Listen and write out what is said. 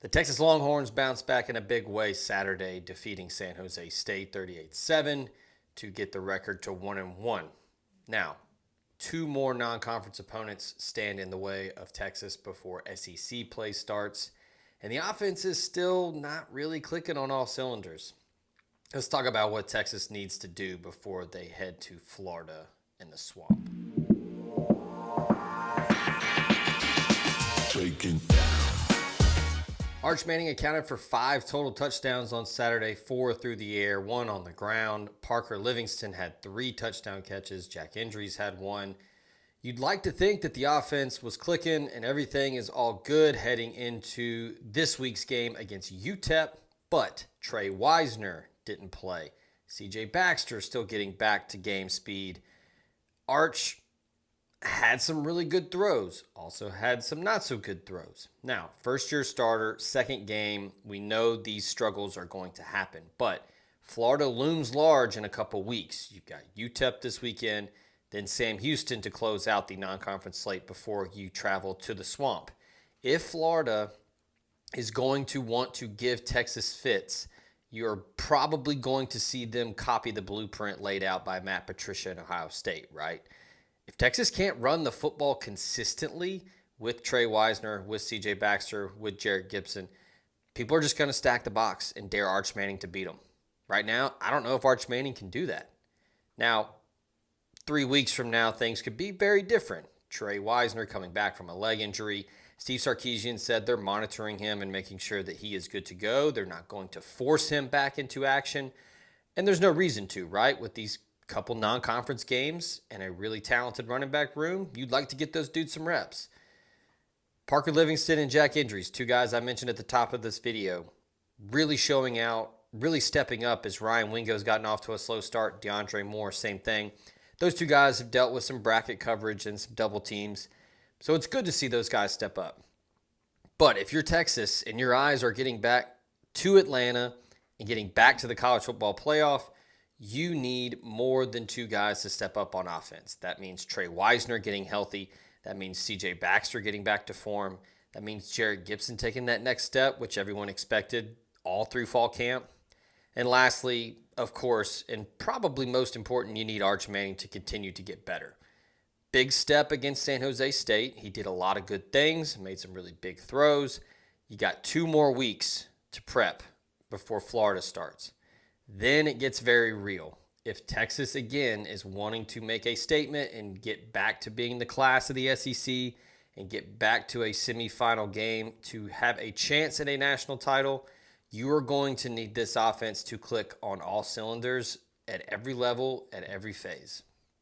The Texas Longhorns bounced back in a big way Saturday, defeating San Jose State 38-7 to get the record to 1-1. Now, two more non-conference opponents stand in the way of Texas before SEC play starts, and the offense is still not really clicking on all cylinders. Let's talk about what Texas needs to do before they head to Florida in the Swamp. Arch Manning accounted for 5 total touchdowns on Saturday, 4 through the air, 1 on the ground. Parker Livingston had 3 touchdown catches. Jack Indries had 1. You'd like to think that the offense was clicking and everything is all good heading into this week's game against UTEP, but Trey Wisner didn't play. CJ Baxter still getting back to game speed. Arch had some really good throws, also had some not so good throws. Now, first-year starter, second game, we know these struggles are going to happen, but Florida looms large in a couple weeks. You've got UTEP this weekend, then Sam Houston to close out the non-conference slate before you travel to the Swamp. If Florida is going to want to give Texas fits, you're probably going to see them copy the blueprint laid out by Matt Patricia in Ohio State, right? If Texas can't run the football consistently with Trey Wisner, with CJ Baxter, with Jarrett Gibson, people are just going to stack the box and dare Arch Manning to beat them. Right now, I don't know if Arch Manning can do that. Now, 3 weeks from now, things could be very different. Trey Wisner coming back from a leg injury. Steve Sarkisian said they're monitoring him and making sure that he is good to go. They're not going to force him back into action. And there's no reason to, right? With these couple non-conference games and a really talented running back room, you'd like to get those dudes some reps. Parker Livingston and Jack Indries, 2 guys I mentioned at the top of this video, really showing out, really stepping up as Ryan Wingo's gotten off to a slow start. DeAndre Moore, same thing. Those 2 guys have dealt with some bracket coverage and some double teams, so it's good to see those guys step up. But if you're Texas and your eyes are getting back to Atlanta and getting back to the college football playoff, you need more than 2 guys to step up on offense. That means Trey Wisner getting healthy. That means CJ Baxter getting back to form. That means Jarrett Gibson taking that next step, which everyone expected all through fall camp. And lastly, of course, and probably most important, you need Arch Manning to continue to get better. Big step against San Jose State. He did a lot of good things, made some really big throws. You got 2 more weeks to prep before Florida starts. Then it gets very real. If Texas, again, is wanting to make a statement and get back to being the class of the SEC and get back to a semifinal game to have a chance at a national title, you are going to need this offense to click on all cylinders at every level, at every phase.